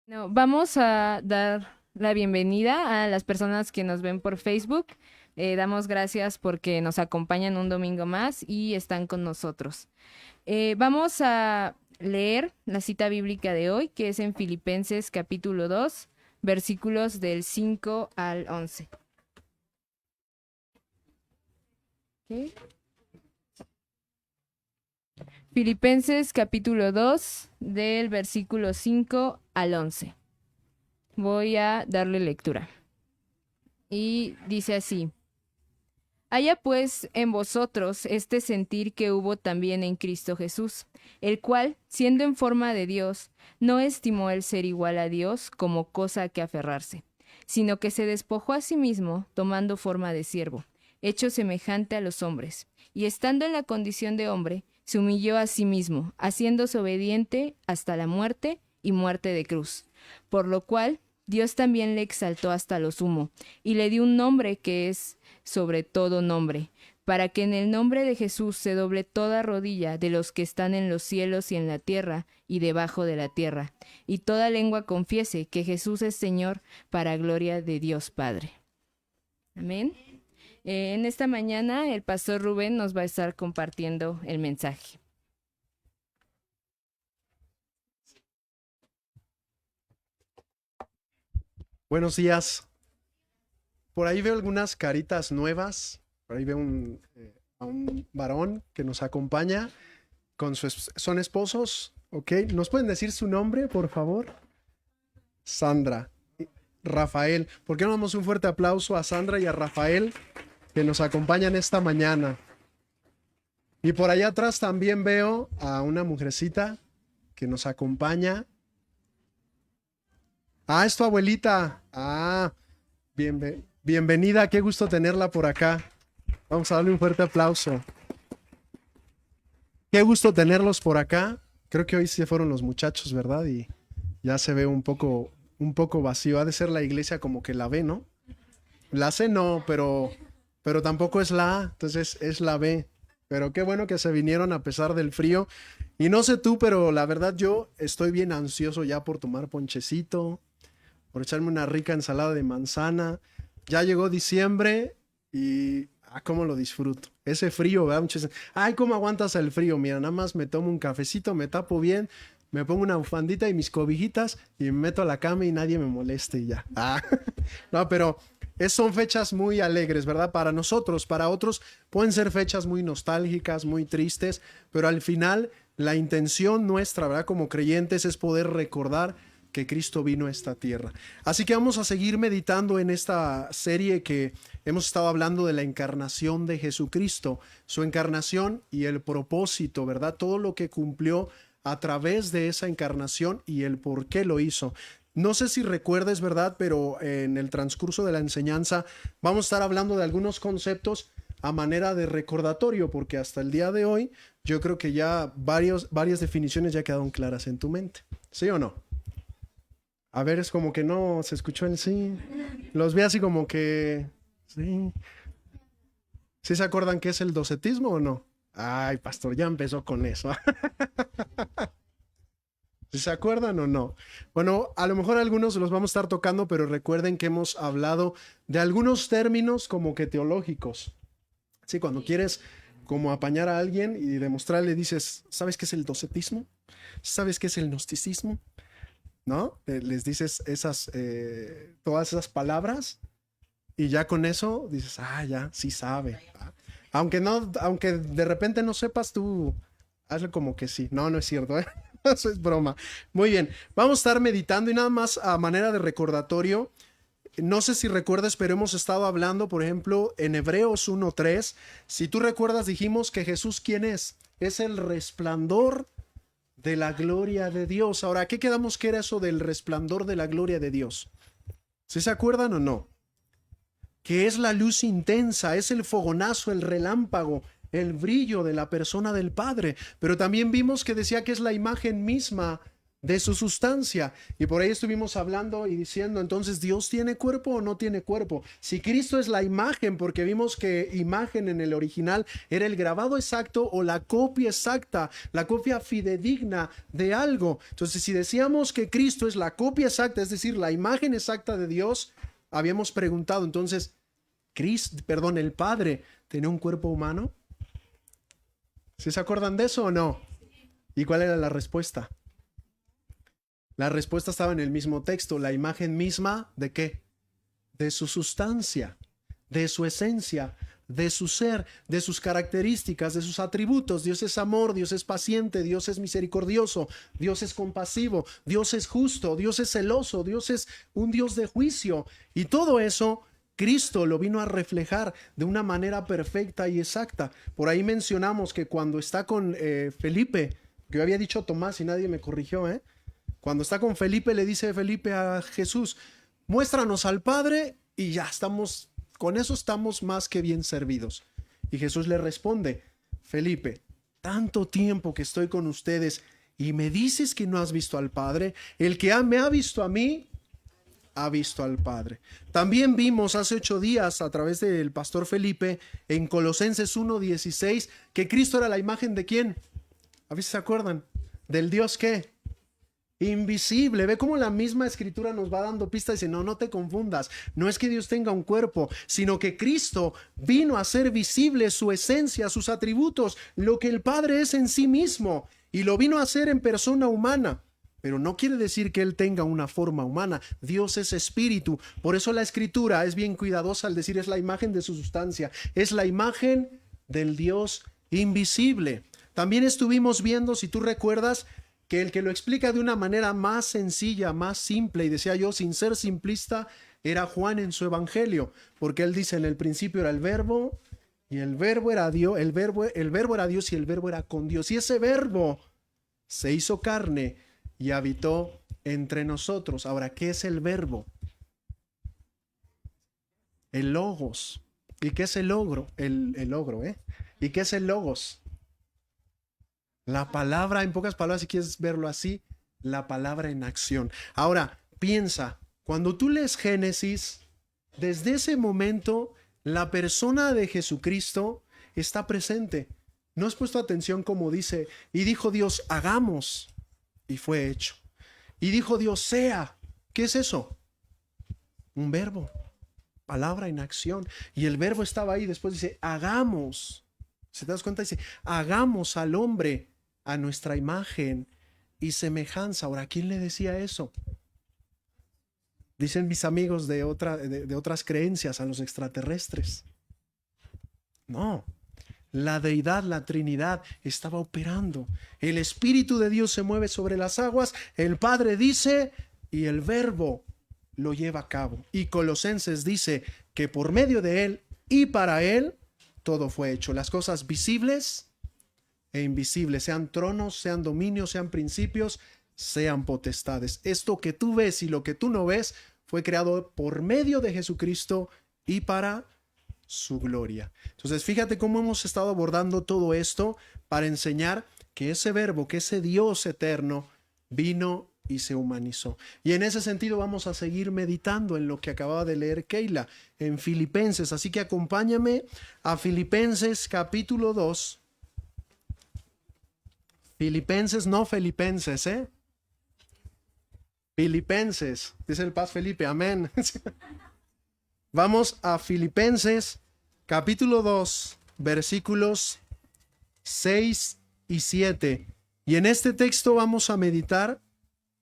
No, vamos a dar la bienvenida a las personas que nos ven por Facebook. Damos gracias porque nos acompañan un domingo más y están con nosotros. Vamos a leer la cita bíblica de hoy, que es en Filipenses capítulo 2, versículos del 5 al 11. ¿Ok? Filipenses capítulo 2, del versículo 5 al 11. Voy a darle lectura. Y dice así: Haya pues en vosotros este sentir que hubo también en Cristo Jesús, el cual, siendo en forma de Dios, no estimó el ser igual a Dios como cosa a que aferrarse, sino que se despojó a sí mismo, tomando forma de siervo, hecho semejante a los hombres, y estando en la condición de hombre, se humilló a sí mismo, haciéndose obediente hasta la muerte y muerte de cruz, por lo cual Dios también le exaltó hasta lo sumo, y le dio un nombre que es sobre todo nombre, para que en el nombre de Jesús se doble toda rodilla de los que están en los cielos y en la tierra y debajo de la tierra, y toda lengua confiese que Jesús es Señor, para gloria de Dios Padre. Amén. En esta mañana el pastor Rubén nos va a estar compartiendo el mensaje. Buenos días. Por ahí veo algunas caritas nuevas. Por ahí veo a un varón que nos acompaña con son esposos. ¿Ok? ¿Nos pueden decir su nombre, por favor? Sandra. Rafael. ¿Por qué no damos un fuerte aplauso a Sandra y a Rafael que nos acompañan esta mañana? Y por allá atrás también veo a una mujercita que nos acompaña. Ah, es tu abuelita. Bienvenida, qué gusto tenerla por acá. Vamos a darle un fuerte aplauso. Qué gusto tenerlos por acá. Creo que hoy se fueron los muchachos, ¿verdad? Y ya se ve un poco vacío. Ha de ser la iglesia como que la B, ¿no? La C no, pero tampoco es la A, entonces es la B. Pero qué bueno que se vinieron a pesar del frío. Y no sé tú, pero la verdad yo estoy bien ansioso ya por tomar ponchecito, por echarme una rica ensalada de manzana. Ya llegó diciembre y cómo lo disfruto. Ese frío, ¿verdad? Muchos dicen, ay, ¿cómo aguantas el frío? Mira, nada más me tomo un cafecito, me tapo bien, me pongo una bufandita y mis cobijitas y me meto a la cama y nadie me moleste y ya. No, pero son fechas muy alegres, ¿verdad? Para nosotros, para otros pueden ser fechas muy nostálgicas, muy tristes, pero al final la intención nuestra, ¿verdad? Como creyentes es poder recordar que Cristo vino a esta tierra. Así que vamos a seguir meditando en esta serie que hemos estado hablando de la encarnación de Jesucristo, su encarnación y el propósito, ¿verdad? Todo lo que cumplió a través de esa encarnación y el por qué lo hizo. No sé si recuerdes, ¿verdad? Pero en el transcurso de la enseñanza vamos a estar hablando de algunos conceptos a manera de recordatorio, porque hasta el día de hoy yo creo que ya varias definiciones ya quedaron claras en tu mente. ¿Sí o no? A ver, es como que no se escuchó el sí. Los vi así como que sí. ¿Sí se acuerdan qué es el docetismo o no? Ay, pastor, ya empezó con eso. ¿Sí se acuerdan o no? Bueno, a lo mejor algunos los vamos a estar tocando, pero recuerden que hemos hablado de algunos términos como que teológicos. Sí, cuando quieres como apañar a alguien y demostrarle, dices, ¿sabes qué es el docetismo? ¿Sabes qué es el gnosticismo? ¿No? Les dices todas esas palabras y ya con eso dices, ya, sí sabe. Aunque no, aunque de repente no sepas, tú hazle como que sí. No, no es cierto, ¿eh? Eso es broma. Muy bien, vamos a estar meditando y nada más a manera de recordatorio. No sé si recuerdas, pero hemos estado hablando, por ejemplo, en Hebreos 1:3. Si tú recuerdas, dijimos que Jesús, ¿quién es? Es el resplandor de la gloria de Dios. Ahora, ¿qué quedamos que era eso del resplandor de la gloria de Dios? ¿Sí se acuerdan o no? Que es la luz intensa, es el fogonazo, el relámpago, el brillo de la persona del Padre. Pero también vimos que decía que es la imagen misma de su sustancia. Y por ahí estuvimos hablando y diciendo, entonces, ¿Dios tiene cuerpo o no tiene cuerpo? Si Cristo es la imagen, porque vimos que imagen en el original era el grabado exacto o la copia exacta, la copia fidedigna de algo. Entonces, si decíamos que Cristo es la copia exacta, es decir, la imagen exacta de Dios, habíamos preguntado, entonces, el Padre tenía un cuerpo humano. ¿Sí se acuerdan de eso o no? ¿Y cuál era la respuesta? La respuesta estaba en el mismo texto, la imagen misma ¿de qué? De su sustancia, de su esencia, de su ser, de sus características, de sus atributos. Dios es amor, Dios es paciente, Dios es misericordioso, Dios es compasivo, Dios es justo, Dios es celoso, Dios es un Dios de juicio. Y todo eso Cristo lo vino a reflejar de una manera perfecta y exacta. Por ahí mencionamos que cuando está con Felipe, que yo había dicho Tomás y nadie me corrigió, cuando está con Felipe, le dice Felipe a Jesús, muéstranos al Padre y ya estamos, con eso estamos más que bien servidos. Y Jesús le responde, Felipe, tanto tiempo que estoy con ustedes y me dices que no has visto al Padre. El que me ha visto a mí, ha visto al Padre. También vimos hace 8 días a través del pastor Felipe en Colosenses 1:16 que Cristo era la imagen de ¿quién? A ver si se acuerdan. Del Dios ¿qué? Invisible. Ve cómo la misma escritura nos va dando pistas. Dice, no te confundas. No es que Dios tenga un cuerpo, sino que Cristo vino a hacer visible su esencia, sus atributos, lo que el Padre es en sí mismo, y lo vino a hacer en persona humana. Pero no quiere decir que Él tenga una forma humana. Dios es espíritu. Por eso la escritura es bien cuidadosa al decir es la imagen de su sustancia. Es la imagen del Dios invisible. También estuvimos viendo, si tú recuerdas, que el que lo explica de una manera más sencilla, más simple, y decía yo, sin ser simplista, era Juan en su evangelio, porque él dice, en el principio era el verbo, y el verbo era Dios, el verbo era Dios y el verbo era con Dios, y ese verbo se hizo carne y habitó entre nosotros. Ahora, ¿qué es el verbo? El logos. ¿Y qué es el logro? El logro, ¿Y qué es el logos? La palabra, en pocas palabras, si quieres verlo así, la palabra en acción. Ahora, piensa, cuando tú lees Génesis, desde ese momento, la persona de Jesucristo está presente. ¿No has puesto atención como dice? Y dijo Dios, hagamos, y fue hecho. Y dijo Dios, sea. ¿Qué es eso? Un verbo, palabra en acción. Y el verbo estaba ahí, después dice, hagamos. ¿Se te das cuenta? Dice, hagamos al hombre a nuestra imagen y semejanza. Ahora, ¿quién le decía eso? Dicen mis amigos de otras creencias, a los extraterrestres. No, la deidad, la Trinidad estaba operando. El Espíritu de Dios se mueve sobre las aguas, el Padre dice y el Verbo lo lleva a cabo. Y Colosenses dice que por medio de Él y para Él todo fue hecho. Las cosas visibles e invisibles, sean tronos, sean dominios, sean principios, sean potestades. Esto que tú ves y lo que tú no ves fue creado por medio de Jesucristo y para su gloria. Entonces, fíjate cómo hemos estado abordando todo esto para enseñar que ese verbo, que ese Dios eterno vino y se humanizó. Y en ese sentido vamos a seguir meditando en lo que acababa de leer Keila en Filipenses. Así que acompáñame a Filipenses capítulo 2. Filipenses, no Filipenses, Filipenses, dice el Paz Felipe, amén. Vamos a Filipenses capítulo 2, versículos 6 y 7. Y en este texto vamos a meditar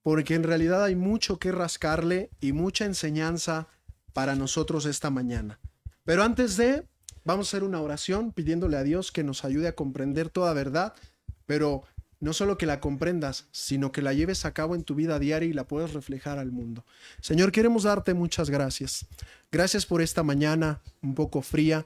porque en realidad hay mucho que rascarle y mucha enseñanza para nosotros esta mañana. Pero antes vamos a hacer una oración pidiéndole a Dios que nos ayude a comprender toda verdad, pero no solo que la comprendas, sino que la lleves a cabo en tu vida diaria y la puedas reflejar al mundo. Señor, queremos darte muchas gracias. Gracias por esta mañana un poco fría,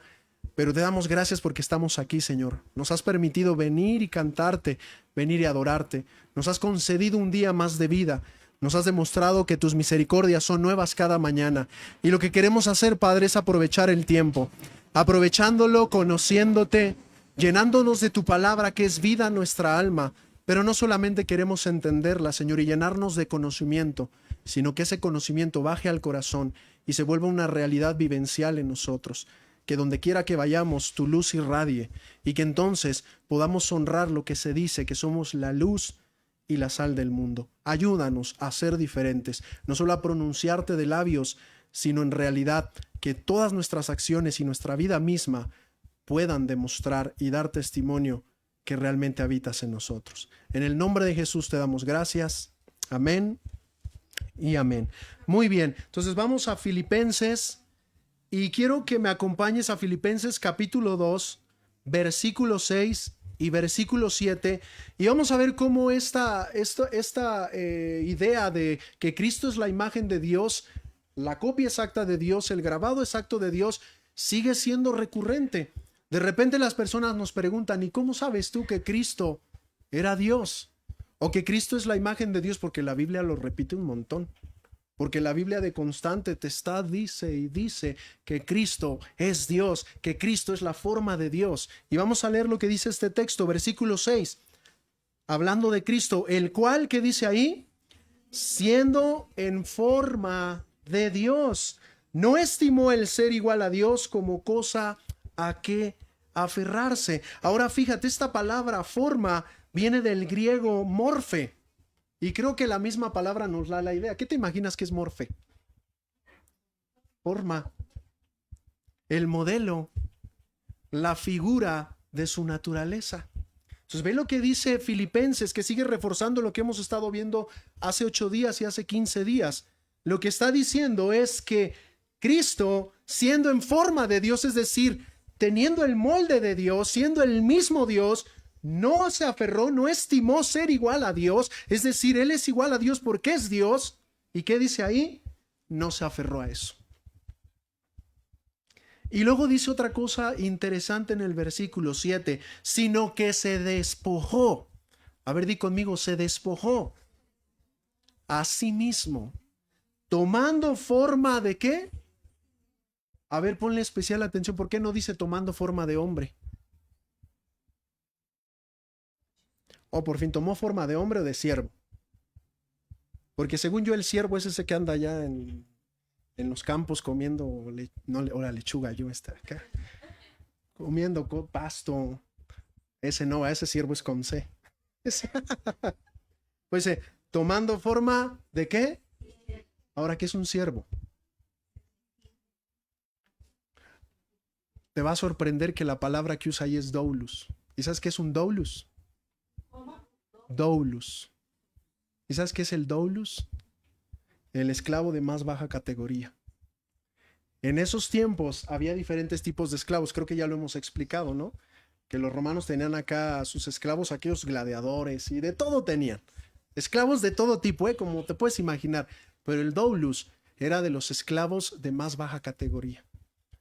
pero te damos gracias porque estamos aquí, Señor. Nos has permitido venir y cantarte, venir y adorarte. Nos has concedido un día más de vida. Nos has demostrado que tus misericordias son nuevas cada mañana. Y lo que queremos hacer, Padre, es aprovechar el tiempo. Aprovechándolo, conociéndote, llenándonos de tu palabra que es vida a nuestra alma, Pero no solamente queremos entenderla, Señor, y llenarnos de conocimiento, sino que ese conocimiento baje al corazón y se vuelva una realidad vivencial en nosotros. Que donde quiera que vayamos, tu luz irradie y que entonces podamos honrar lo que se dice, que somos la luz y la sal del mundo. Ayúdanos a ser diferentes, no solo a pronunciarte de labios, sino en realidad que todas nuestras acciones y nuestra vida misma puedan demostrar y dar testimonio que realmente habitas en nosotros. En el nombre de Jesús te damos gracias. Amén y amén. Muy bien, entonces vamos a Filipenses y quiero que me acompañes a Filipenses capítulo 2, versículo 6 y versículo 7, y vamos a ver cómo esta idea de que Cristo es la imagen de Dios, la copia exacta de Dios, el grabado exacto de Dios, sigue siendo recurrente. De repente las personas nos preguntan, ¿y cómo sabes tú que Cristo era Dios? O que Cristo es la imagen de Dios, porque la Biblia lo repite un montón. Porque la Biblia de constante te dice y dice que Cristo es Dios, que Cristo es la forma de Dios. Y vamos a leer lo que dice este texto, versículo 6, hablando de Cristo, el cual, ¿qué dice ahí? Siendo en forma de Dios, no estimó el ser igual a Dios como cosa a que aferrarse. Ahora fíjate, esta palabra forma viene del griego morfe. Y creo que la misma palabra nos da la idea. ¿Qué te imaginas que es morfe? Forma, el modelo, la figura de su naturaleza. Entonces ve lo que dice Filipenses, que sigue reforzando lo que hemos estado viendo hace 8 días y hace 15 días. Lo que está diciendo es que Cristo, siendo en forma de Dios, es decir, teniendo el molde de Dios, siendo el mismo Dios, no se aferró, no estimó ser igual a Dios, es decir, Él es igual a Dios porque es Dios. ¿Y qué dice ahí? No se aferró a eso. Y luego dice otra cosa interesante en el versículo 7, sino que se despojó. A ver, di conmigo, se despojó a sí mismo, tomando forma de ¿qué? A ver, ponle especial atención, ¿por qué no dice tomando forma de hombre? O por fin tomó forma de hombre o de siervo. Porque según yo el siervo es ese que anda allá en los campos comiendo, o la lechuga, yo está acá, comiendo pasto. Ese no, ese siervo es con C. Pues tomando forma de ¿qué? Ahora, ¿qué es un siervo? Te va a sorprender que la palabra que usa ahí es doulos. ¿Y sabes qué es un doulos? Doulos. ¿Y sabes qué es el doulos? El esclavo de más baja categoría. En esos tiempos había diferentes tipos de esclavos, creo que ya lo hemos explicado, ¿no? Que los romanos tenían acá a sus esclavos, aquellos gladiadores, y de todo tenían. Esclavos de todo tipo, como te puedes imaginar. Pero el doulos era de los esclavos de más baja categoría.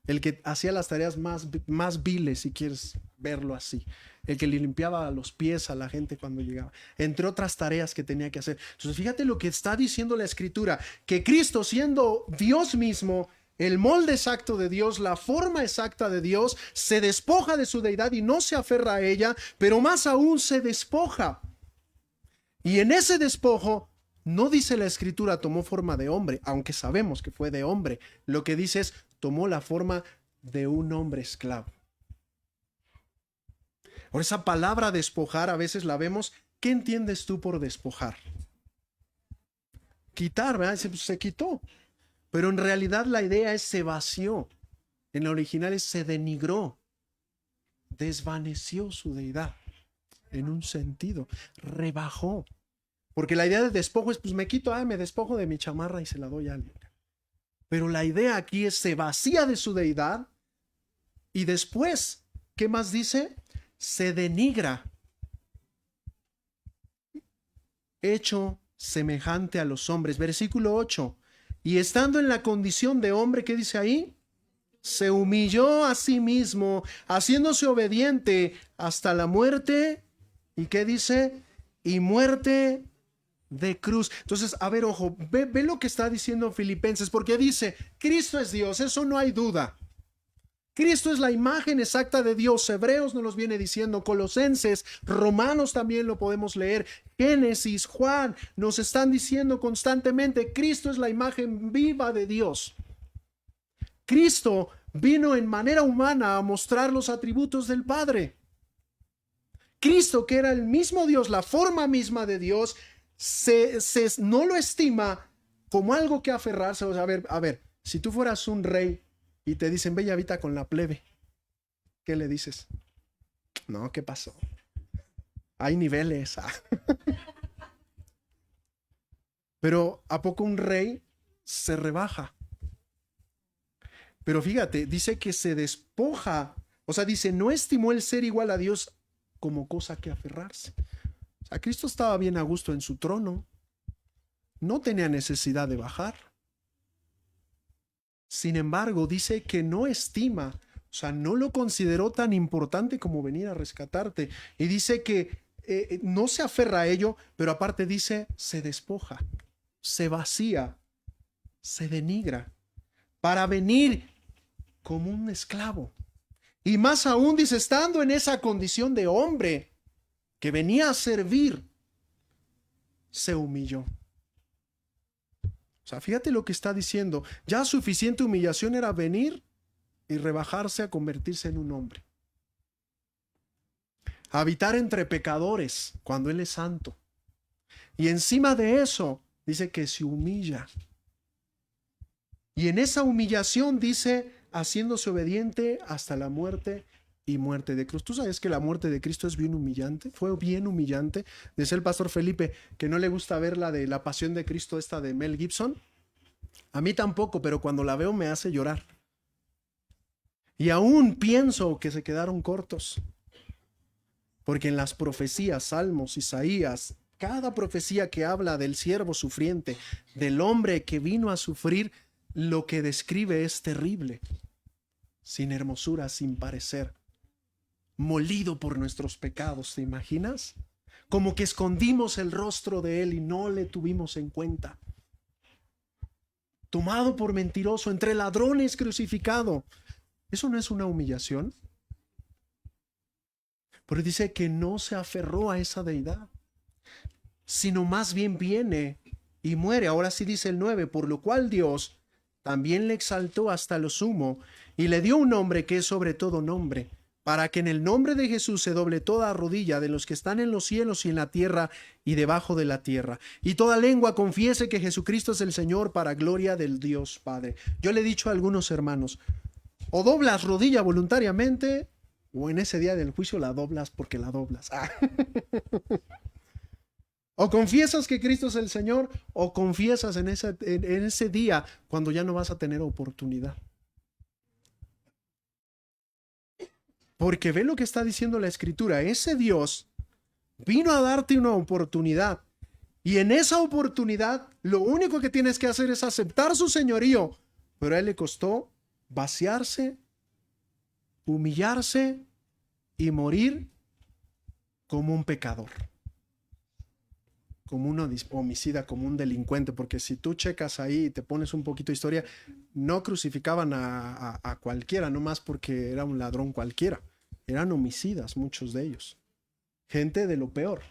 El que hacía las tareas más viles, si quieres verlo así. El que le limpiaba los pies a la gente cuando llegaba. Entre otras tareas que tenía que hacer. Entonces fíjate lo que está diciendo la Escritura. Que Cristo, siendo Dios mismo, el molde exacto de Dios, la forma exacta de Dios, se despoja de su deidad y no se aferra a ella, pero más aún se despoja. Y en ese despojo, no dice la Escritura tomó forma de hombre, aunque sabemos que fue de hombre. Lo que dice es tomó la forma de un hombre esclavo. Por esa palabra despojar a veces la vemos. ¿Qué entiendes tú por despojar? Quitar, ¿verdad? Se quitó. Pero en realidad la idea es se vació. En el original es se denigró. Desvaneció su deidad. En un sentido. Rebajó. Porque la idea de despojo es, pues me quito, me despojo de mi chamarra y se la doy a alguien. Pero la idea aquí es se vacía de su deidad y después, ¿qué más dice? Se denigra. Hecho semejante a los hombres. Versículo 8. Y estando en la condición de hombre, ¿qué dice ahí? Se humilló a sí mismo, haciéndose obediente hasta la muerte. ¿Y qué dice? Y muerte de cruz. Entonces, a ver, ojo, ve lo que está diciendo Filipenses, porque dice, Cristo es Dios, eso no hay duda. Cristo es la imagen exacta de Dios. Hebreos nos los viene diciendo, Colosenses, Romanos también lo podemos leer, Génesis, Juan, nos están diciendo constantemente, Cristo es la imagen viva de Dios. Cristo vino en manera humana a mostrar los atributos del Padre. Cristo, que era el mismo Dios, la forma misma de Dios, no lo estima como algo que aferrarse. O sea, a ver, si tú fueras un rey y te dicen, ve y habita con la plebe, ¿qué le dices? No, ¿qué pasó? Hay niveles. Pero ¿a poco un rey se rebaja? Pero fíjate, dice que se despoja. O sea, dice, no estimó el ser igual a Dios como cosa que aferrarse. O sea, Cristo estaba bien a gusto en su trono. No tenía necesidad de bajar. Sin embargo, dice que no estima, o sea, no lo consideró tan importante como venir a rescatarte. Y dice que no se aferra a ello, pero aparte dice, se despoja, se vacía, se denigra, para venir como un esclavo. Y más aún, dice, estando en esa condición de hombre que venía a servir, se humilló. O sea, fíjate lo que está diciendo. Ya suficiente humillación era venir y rebajarse a convertirse en un hombre. Habitar entre pecadores cuando Él es santo. Y encima de eso, dice que se humilla. Y en esa humillación dice, haciéndose obediente hasta la muerte y muerte de cruz. ¿Tú sabes que la muerte de Cristo es bien humillante? Fue bien humillante. Dice el pastor Felipe que no le gusta ver la de La Pasión de Cristo, esta de Mel Gibson. A mí tampoco, pero cuando la veo me hace llorar. Y aún pienso que se quedaron cortos. Porque en las profecías, Salmos, Isaías, cada profecía que habla del siervo sufriente, del hombre que vino a sufrir, lo que describe es terrible. Sin hermosura, sin parecer. Molido por nuestros pecados, ¿te imaginas? Como que escondimos el rostro de Él y no le tuvimos en cuenta. Tomado por mentiroso, entre ladrones crucificado. ¿Eso no es una humillación? Pero dice que no se aferró a esa deidad, sino más bien viene y muere. Ahora sí dice el 9, por lo cual Dios también le exaltó hasta lo sumo y le dio un nombre que es sobre todo nombre, para que en el nombre de Jesús se doble toda rodilla de los que están en los cielos y en la tierra y debajo de la tierra, y toda lengua confiese que Jesucristo es el Señor, para gloria del Dios Padre. Yo le he dicho a algunos hermanos, o doblas rodilla voluntariamente, o en ese día del juicio la doblas porque la doblas. O confiesas que Cristo es el Señor, o confiesas en ese día cuando ya no vas a tener oportunidad. Porque ve lo que está diciendo la Escritura. Ese Dios vino a darte una oportunidad. Y en esa oportunidad, lo único que tienes que hacer es aceptar su señorío. Pero a Él le costó vaciarse, humillarse y morir como un pecador. Como un homicida, como un delincuente. Porque si tú checas ahí y te pones un poquito de historia, no crucificaban a cualquiera, no más porque era un ladrón cualquiera. Eran homicidas, muchos de ellos. Gente de lo peor.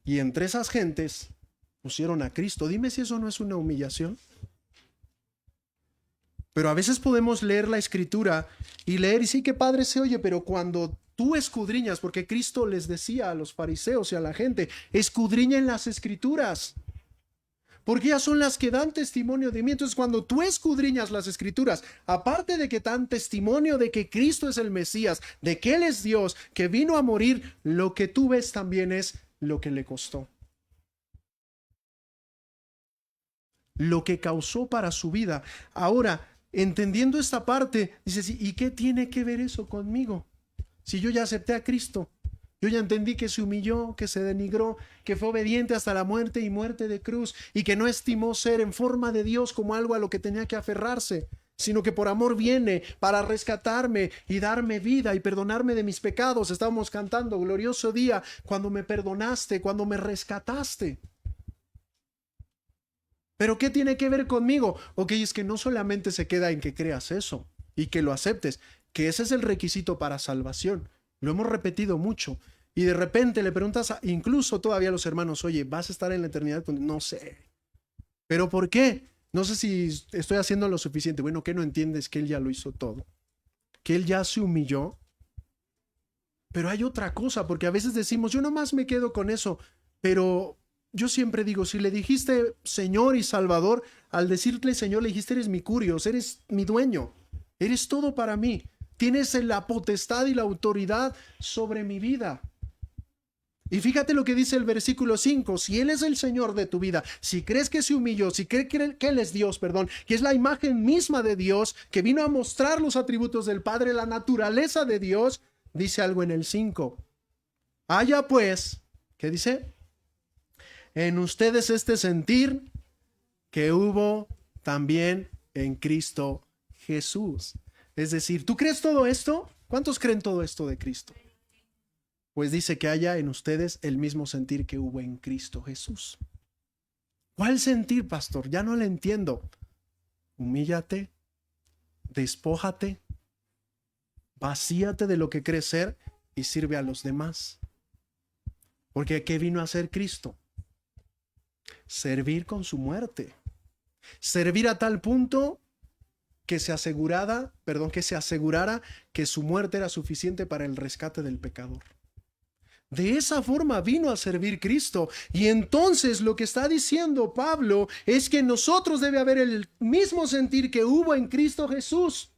Y entre esas gentes pusieron a Cristo. Dime si eso no es una humillación. Pero a veces podemos leer la Escritura y leer, y sí que padre se oye, pero cuando tú escudriñas, porque Cristo les decía a los fariseos y a la gente, escudriñen las Escrituras, porque ellas son las que dan testimonio de mí. Entonces, cuando tú escudriñas las Escrituras, aparte de que dan testimonio de que Cristo es el Mesías, de que Él es Dios, que vino a morir, lo que tú ves también es lo que le costó. Lo que causó para su vida. Ahora, entendiendo esta parte, dices, ¿y qué tiene que ver eso conmigo? Si yo ya acepté a Cristo, yo ya entendí que se humilló, que se denigró, que fue obediente hasta la muerte y muerte de cruz, y que no estimó ser en forma de Dios como algo a lo que tenía que aferrarse, sino que por amor viene para rescatarme y darme vida y perdonarme de mis pecados. Estábamos cantando, glorioso día, cuando me perdonaste, cuando me rescataste. ¿Pero qué tiene que ver conmigo? Ok, es que no solamente se queda en que creas eso y que lo aceptes. que ese es el requisito para salvación. Lo hemos repetido mucho. Y de repente le preguntas, incluso todavía a los hermanos, oye, ¿vas a estar en la eternidad? No sé. ¿Pero por qué? No sé si estoy haciendo lo suficiente. Bueno, ¿qué no entiendes? Que Él ya lo hizo todo. Que Él ya se humilló. Pero hay otra cosa, porque a veces decimos, yo nomás me quedo con eso. Pero yo siempre digo, si le dijiste Señor y Salvador, al decirle Señor, le dijiste, eres mi curios, eres mi dueño, eres todo para mí. Tienes la potestad y la autoridad sobre mi vida. Y fíjate lo que dice el versículo 5, si Él es el Señor de tu vida, si crees que se humilló, si crees que Él es Dios, que es la imagen misma de Dios, que vino a mostrar los atributos del Padre, la naturaleza de Dios, dice algo en el 5. Haya pues, ¿qué dice? En ustedes este sentir que hubo también en Cristo Jesús. Es decir, ¿tú crees todo esto? ¿Cuántos creen todo esto de Cristo? Pues dice que haya en ustedes el mismo sentir que hubo en Cristo Jesús. ¿Cuál sentir, pastor? Ya no le entiendo. Humíllate, despójate, vacíate de lo que crees ser y sirve a los demás. Porque ¿qué vino a hacer Cristo? Servir con su muerte. Servir a tal punto que se asegurara que su muerte era suficiente para el rescate del pecador. De esa forma vino a servir Cristo. Y entonces lo que está diciendo Pablo es que en nosotros debe haber el mismo sentir que hubo en Cristo Jesús,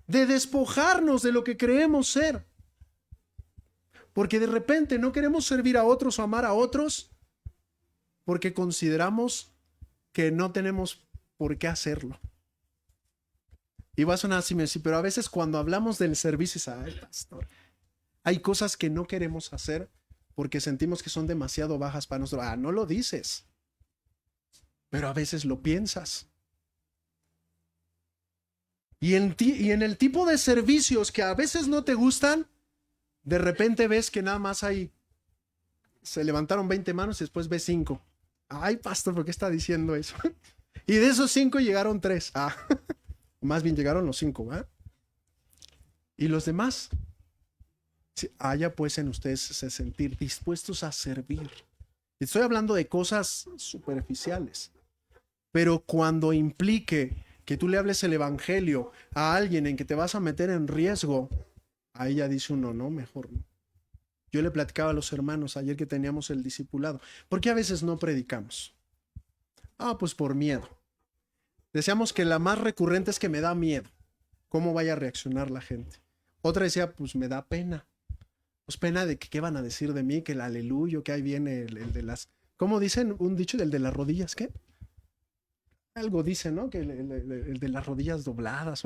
de despojarnos de lo que creemos ser. Porque de repente no queremos servir a otros o amar a otros porque consideramos que no tenemos por qué hacerlo. Y va a sonar así, pero a veces cuando hablamos del servicio, ay, pastor, hay cosas que no queremos hacer porque sentimos que son demasiado bajas para nosotros. No lo dices, pero a veces lo piensas. Y en el tipo de servicios que a veces no te gustan, de repente ves que nada más se levantaron 20 manos y después ves 5. Ay, pastor, ¿por qué está diciendo eso? Y de esos 5 llegaron 3. Más bien llegaron los 5, ¿verdad? Y los demás. Haya pues en ustedes ese sentir, dispuestos a servir. Estoy hablando de cosas superficiales, pero cuando implique que tú le hables el evangelio a alguien en que te vas a meter en riesgo, ahí ya dice uno, no, mejor no. Yo le platicaba a los hermanos ayer que teníamos el discipulado, ¿por qué a veces no predicamos? Pues por miedo. Decíamos que la más recurrente es que me da miedo, cómo vaya a reaccionar la gente. Otra decía, pues me da pena. Pues pena de que qué van a decir de mí, que el aleluyo, que ahí viene el de las... ¿Cómo dicen un dicho del de las rodillas? ¿Qué? Algo dicen, ¿no? Que el de las rodillas dobladas.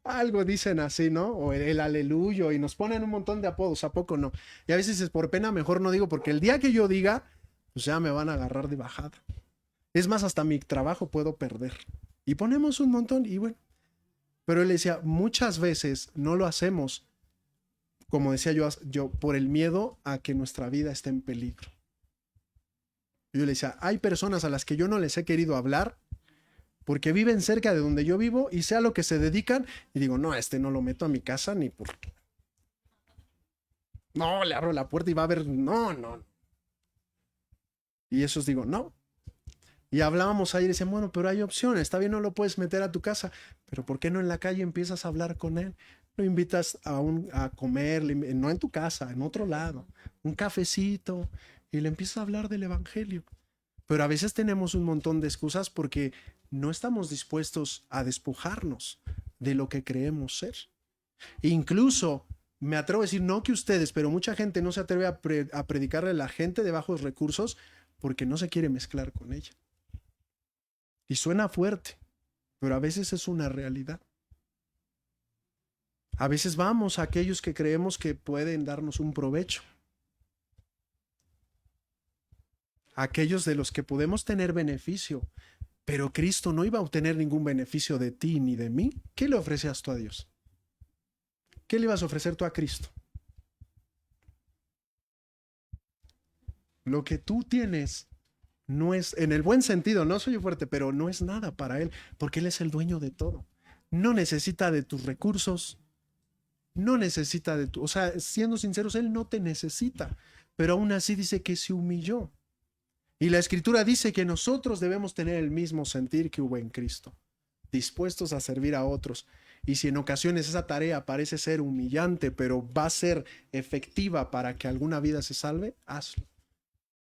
Algo dicen así, ¿no? O el aleluyo, y nos ponen un montón de apodos, ¿a poco no? Y a veces es por pena, mejor no digo, porque el día que yo diga, pues ya me van a agarrar de bajada. Es más, hasta mi trabajo puedo perder. Y ponemos un montón, y bueno. Pero él decía, muchas veces no lo hacemos, como decía yo, por el miedo a que nuestra vida esté en peligro. Yo le decía, hay personas a las que yo no les he querido hablar porque viven cerca de donde yo vivo y sé a lo que se dedican, y digo, no, no lo meto a mi casa ni porque... No, le abro la puerta y va a ver, no. Y esos digo, no. Y hablábamos ayer y decían, bueno, pero hay opciones, está bien, no lo puedes meter a tu casa, pero ¿por qué no en la calle empiezas a hablar con él? Lo invitas a comer, no en tu casa, en otro lado, un cafecito, y le empiezas a hablar del evangelio. Pero a veces tenemos un montón de excusas porque no estamos dispuestos a despojarnos de lo que creemos ser. Incluso me atrevo a decir, no que ustedes, pero mucha gente no se atreve a predicarle a la gente de bajos recursos porque no se quiere mezclar con ella. Y suena fuerte, pero a veces es una realidad. A veces vamos a aquellos que creemos que pueden darnos un provecho. Aquellos de los que podemos tener beneficio, pero Cristo no iba a obtener ningún beneficio de ti ni de mí. ¿Qué le ofrecías tú a Dios? ¿Qué le ibas a ofrecer tú a Cristo? Lo que tú tienes no es, en el buen sentido, no soy fuerte, pero no es nada para Él, porque Él es el dueño de todo. no necesita de tus recursos, no necesita de tu, o sea, siendo sinceros, Él no te necesita, pero aún así dice que se humilló. Y la Escritura dice que nosotros debemos tener el mismo sentir que hubo en Cristo, dispuestos a servir a otros. Y si en ocasiones esa tarea parece ser humillante, pero va a ser efectiva para que alguna vida se salve, hazlo.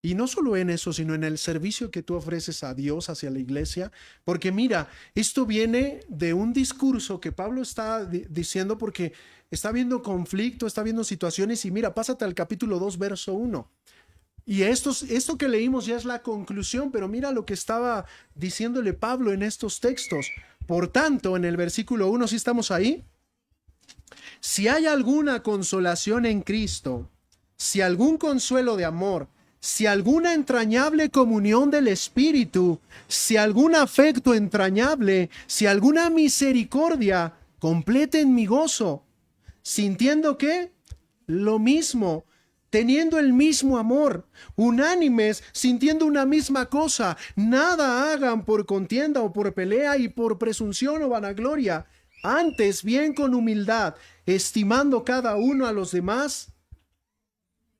Y no solo en eso, sino en el servicio que tú ofreces a Dios hacia la iglesia. Porque mira, esto viene de un discurso que Pablo está diciendo porque está viendo conflicto, está viendo situaciones. Y mira, pásate al capítulo 2, verso 1. Y esto que leímos ya es la conclusión, pero mira lo que estaba diciéndole Pablo en estos textos. Por tanto, en el versículo 1, ¿sí estamos ahí? Si hay alguna consolación en Cristo, si algún consuelo de amor, si alguna entrañable comunión del Espíritu, si algún afecto entrañable, si alguna misericordia, completen mi gozo, sintiendo que lo mismo, teniendo el mismo amor, unánimes, sintiendo una misma cosa, nada hagan por contienda o por pelea y por presunción o vanagloria, antes bien con humildad, estimando cada uno a los demás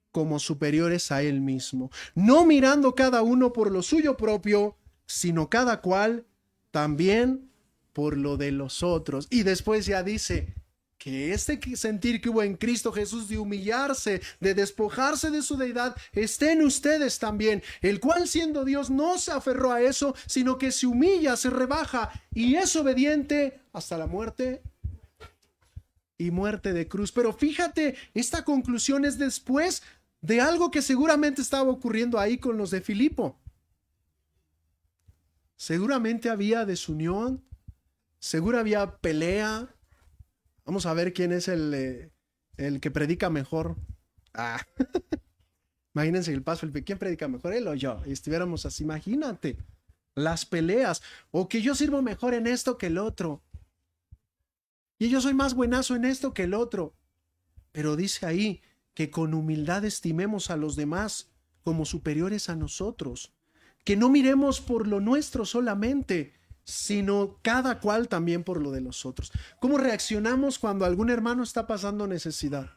como superiores a él mismo, no mirando cada uno por lo suyo propio, sino cada cual también por lo de los otros. Y después ya dice que este sentir que hubo en Cristo Jesús de humillarse, de despojarse de su deidad, esté en ustedes también, el cual siendo Dios no se aferró a eso, sino que se humilla, se rebaja y es obediente hasta la muerte y muerte de cruz. Pero fíjate, esta conclusión es después de algo que seguramente estaba ocurriendo ahí con los de Filipo. Seguramente había desunión, seguro había pelea. Vamos a ver quién es el que predica mejor. Imagínense el paso, ¿quién predica mejor, él o yo? Y estuviéramos así, imagínate, las peleas, o que yo sirvo mejor en esto que el otro, y yo soy más buenazo en esto que el otro. Pero dice ahí que con humildad estimemos a los demás como superiores a nosotros, que no miremos por lo nuestro solamente, sino cada cual también por lo de los otros. ¿Cómo reaccionamos cuando algún hermano está pasando necesidad?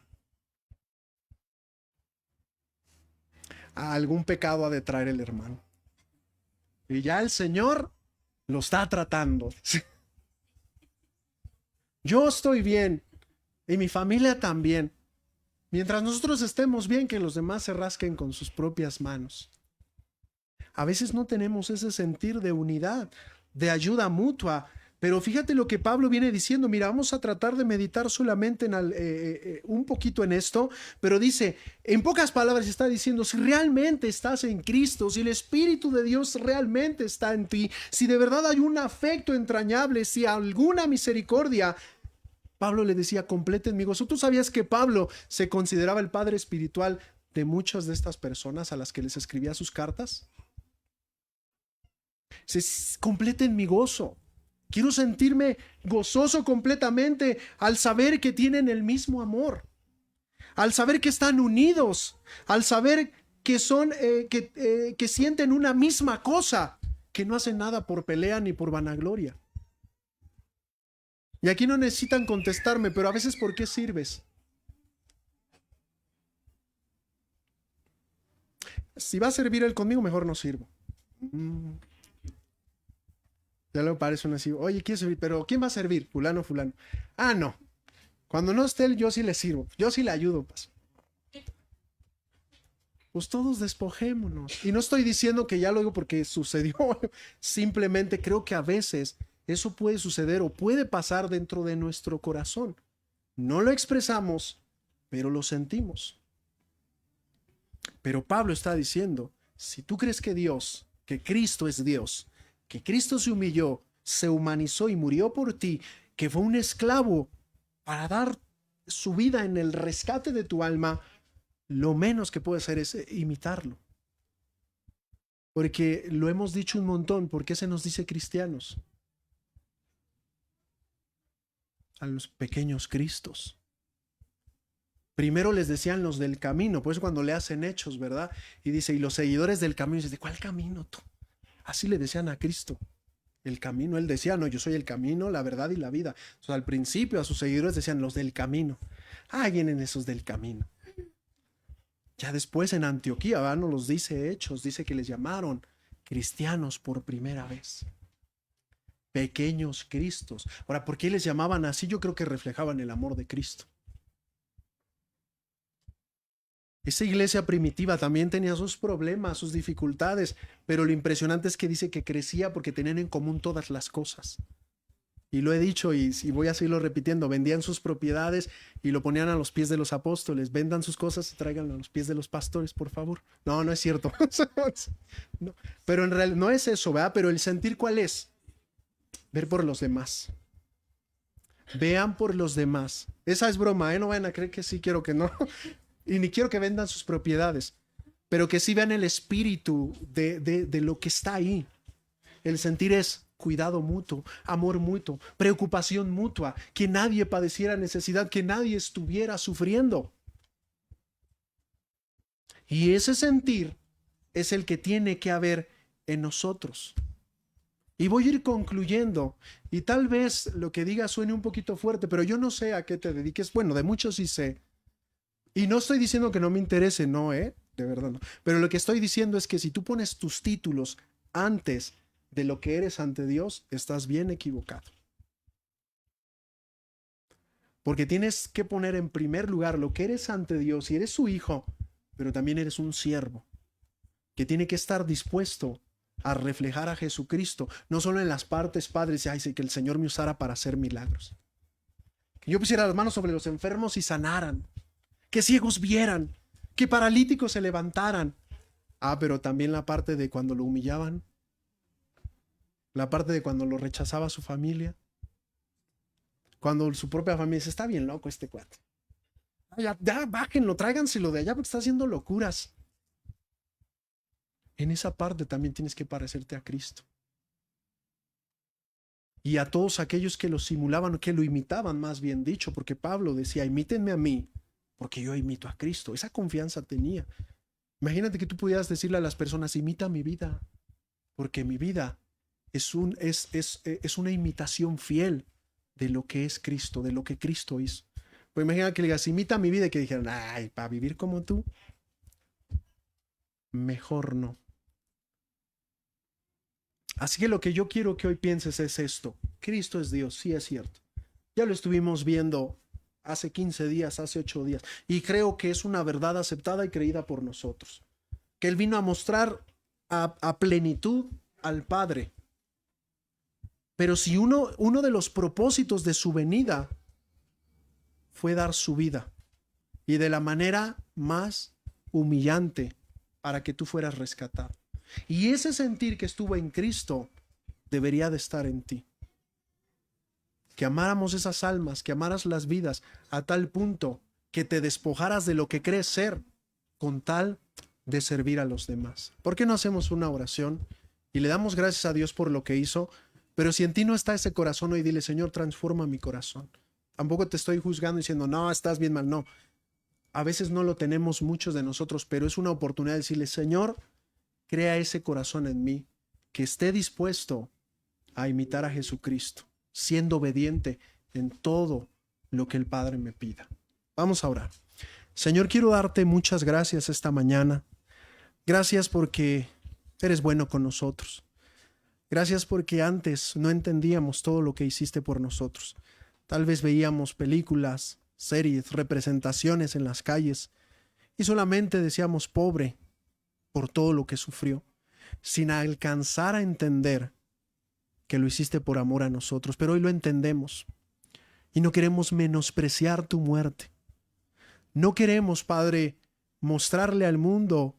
A algún pecado ha de traer el hermano. Y ya el Señor lo está tratando. Yo estoy bien y mi familia también. Mientras nosotros estemos bien, que los demás se rasquen con sus propias manos. A veces no tenemos ese sentir de unidad, de ayuda mutua. Pero fíjate lo que Pablo viene diciendo. Mira, vamos a tratar de meditar solamente un poquito en esto, pero dice, en pocas palabras está diciendo, si realmente estás en Cristo, si el Espíritu de Dios realmente está en ti, si de verdad hay un afecto entrañable, si alguna misericordia, Pablo le decía, completen mi gozo. ¿Tú sabías que Pablo se consideraba el padre espiritual de muchas de estas personas a las que les escribía sus cartas? Completen mi gozo. Quiero sentirme gozoso completamente al saber que tienen el mismo amor, al saber que están unidos, al saber que que sienten una misma cosa, que no hacen nada por pelea ni por vanagloria. Y aquí no necesitan contestarme, pero a veces, ¿por qué sirves? Si va a servir él conmigo, mejor no sirvo. Ya luego parece uno así, oye, ¿quieres servir? Pero ¿quién va a servir? Fulano, fulano. Ah, no. Cuando no esté él, yo sí le sirvo. Yo sí le ayudo. Pues todos despojémonos. Y no estoy diciendo que ya lo digo porque sucedió. Simplemente creo que a veces eso puede suceder o puede pasar dentro de nuestro corazón. No lo expresamos, pero lo sentimos. Pero Pablo está diciendo, si tú crees que Cristo es Dios, que Cristo se humilló, se humanizó y murió por ti, que fue un esclavo para dar su vida en el rescate de tu alma, lo menos que puede hacer es imitarlo. Porque lo hemos dicho un montón, ¿por qué se nos dice cristianos? A los pequeños Cristos. Primero les decían los del camino, pues cuando le hacen Hechos, ¿verdad? Y dice, y los seguidores del camino, y dice, ¿de cuál camino tú? Así le decían a Cristo. El camino, él decía, no, yo soy el camino, la verdad y la vida. O sea, al principio a sus seguidores decían los del camino. Ah, vienen esos del camino. Ya después en Antioquía, ¿verdad? No los dice Hechos, dice que les llamaron cristianos por primera vez. Pequeños Cristos. Ahora, ¿por qué les llamaban así? Yo creo que reflejaban el amor de Cristo. Esa iglesia primitiva también tenía sus problemas, sus dificultades, pero lo impresionante es que dice que crecía porque tenían en común todas las cosas. Y lo he dicho y voy a seguirlo repitiendo, vendían sus propiedades y lo ponían a los pies de los apóstoles, vendan sus cosas y tráiganlo a los pies de los pastores, por favor. No, no es cierto. No, pero en realidad no es eso, ¿verdad? Pero el sentir, ¿cuál es? Ver por los demás. Vean por los demás. Esa es broma, ¿eh? No vayan a creer que sí, quiero que no. Y ni quiero que vendan sus propiedades, pero que sí vean el espíritu de lo que está ahí. El sentir es cuidado mutuo, amor mutuo, preocupación mutua, que nadie padeciera necesidad, que nadie estuviera sufriendo. Y ese sentir es el que tiene que haber en nosotros. Y voy a ir concluyendo, y tal vez lo que diga suene un poquito fuerte, pero yo no sé a qué te dediques. Bueno, de muchos sí sé. Y no estoy diciendo que no me interese, no, de verdad no. Pero lo que estoy diciendo es que si tú pones tus títulos antes de lo que eres ante Dios, estás bien equivocado. Porque tienes que poner en primer lugar lo que eres ante Dios, y eres su hijo, pero también eres un siervo, que tiene que estar dispuesto a reflejar a Jesucristo, no solo en las partes padres, ay, sí, que el Señor me usara para hacer milagros. Que yo pusiera las manos sobre los enfermos y sanaran, que ciegos vieran, que paralíticos se levantaran. Ah, pero también la parte de cuando lo humillaban, la parte de cuando lo rechazaba su familia, cuando su propia familia dice, está bien loco este cuate. Ya, bájenlo, tráiganselo de allá porque está haciendo locuras. En esa parte también tienes que parecerte a Cristo. Y a todos aquellos que lo simulaban, que lo imitaban, más bien dicho, porque Pablo decía, imítenme a mí, porque yo imito a Cristo. Esa confianza tenía. Imagínate que tú pudieras decirle a las personas, imita mi vida, porque mi vida es una imitación fiel de lo que es Cristo, de lo que Cristo hizo. Pues imagina que le digas, imita mi vida, y que dijeran, ay, para vivir como tú, mejor no. Así que lo que yo quiero que hoy pienses es esto. Cristo es Dios, sí es cierto. Ya lo estuvimos viendo hace 15 días, hace 8 días, y creo que es una verdad aceptada y creída por nosotros. Que Él vino a mostrar a plenitud al Padre. Pero si uno de los propósitos de su venida fue dar su vida, y de la manera más humillante, para que tú fueras rescatado. Y ese sentir que estuvo en Cristo debería de estar en ti. Que amáramos esas almas, que amaras las vidas a tal punto que te despojaras de lo que crees ser con tal de servir a los demás. ¿Por qué no hacemos una oración y le damos gracias a Dios por lo que hizo? Pero si en ti no está ese corazón hoy, dile, Señor, transforma mi corazón. Tampoco te estoy juzgando diciendo, no, estás bien mal, no. A veces no lo tenemos muchos de nosotros, pero es una oportunidad de decirle, Señor, crea ese corazón en mí, que esté dispuesto a imitar a Jesucristo, siendo obediente en todo lo que el Padre me pida. Vamos a orar. Señor, quiero darte muchas gracias esta mañana. Gracias porque eres bueno con nosotros. Gracias porque antes no entendíamos todo lo que hiciste por nosotros. Tal vez veíamos películas, series, representaciones en las calles y solamente decíamos pobre por todo lo que sufrió, sin alcanzar a entender que lo hiciste por amor a nosotros. Pero hoy lo entendemos y no queremos menospreciar tu muerte. No queremos, Padre, mostrarle al mundo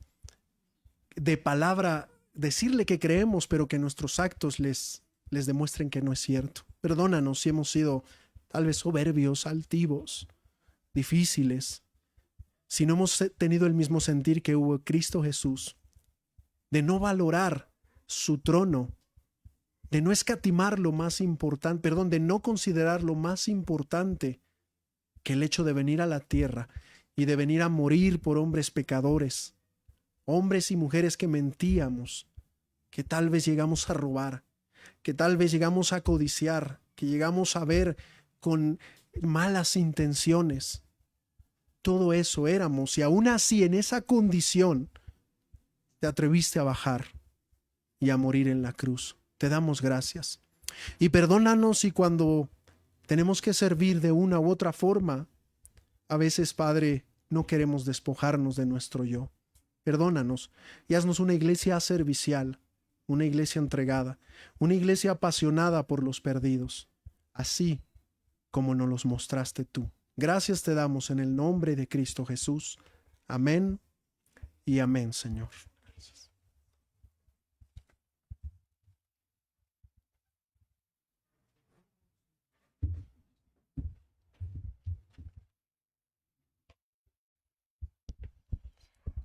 de palabra, decirle que creemos, pero que nuestros actos les demuestren que no es cierto. Perdónanos si hemos sido tal vez soberbios, altivos, difíciles, si no hemos tenido el mismo sentir que hubo Cristo Jesús, de no valorar su trono, de no escatimar lo más importante, de no considerar lo más importante que el hecho de venir a la tierra y de venir a morir por hombres pecadores, hombres y mujeres que mentíamos, que tal vez llegamos a robar, que tal vez llegamos a codiciar, que llegamos a ver con malas intenciones. Todo eso éramos, y aún así en esa condición te atreviste a bajar y a morir en la cruz. Te damos gracias. Y perdónanos si cuando tenemos que servir de una u otra forma, a veces, Padre, no queremos despojarnos de nuestro yo. Perdónanos y haznos una iglesia servicial, una iglesia entregada, una iglesia apasionada por los perdidos, así como nos los mostraste tú. Gracias te damos en el nombre de Cristo Jesús. Amén y amén, Señor.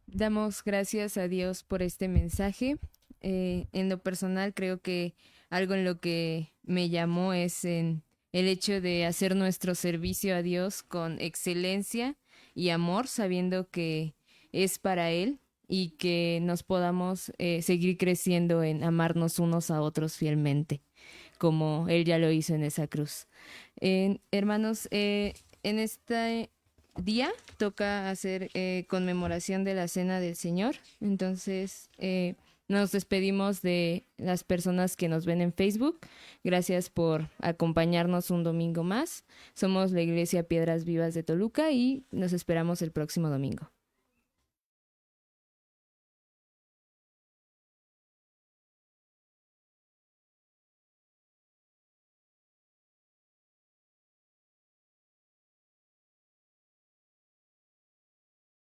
Damos gracias a Dios por este mensaje. En lo personal creo que algo en lo que me llamó es en el hecho de hacer nuestro servicio a Dios con excelencia y amor, sabiendo que es para Él y que nos podamos seguir creciendo en amarnos unos a otros fielmente, como Él ya lo hizo en esa cruz. Hermanos, en este día toca hacer conmemoración de la Cena del Señor. Entonces, nos despedimos de las personas que nos ven en Facebook. Gracias por acompañarnos un domingo más. Somos la Iglesia Piedras Vivas de Toluca y nos esperamos el próximo domingo.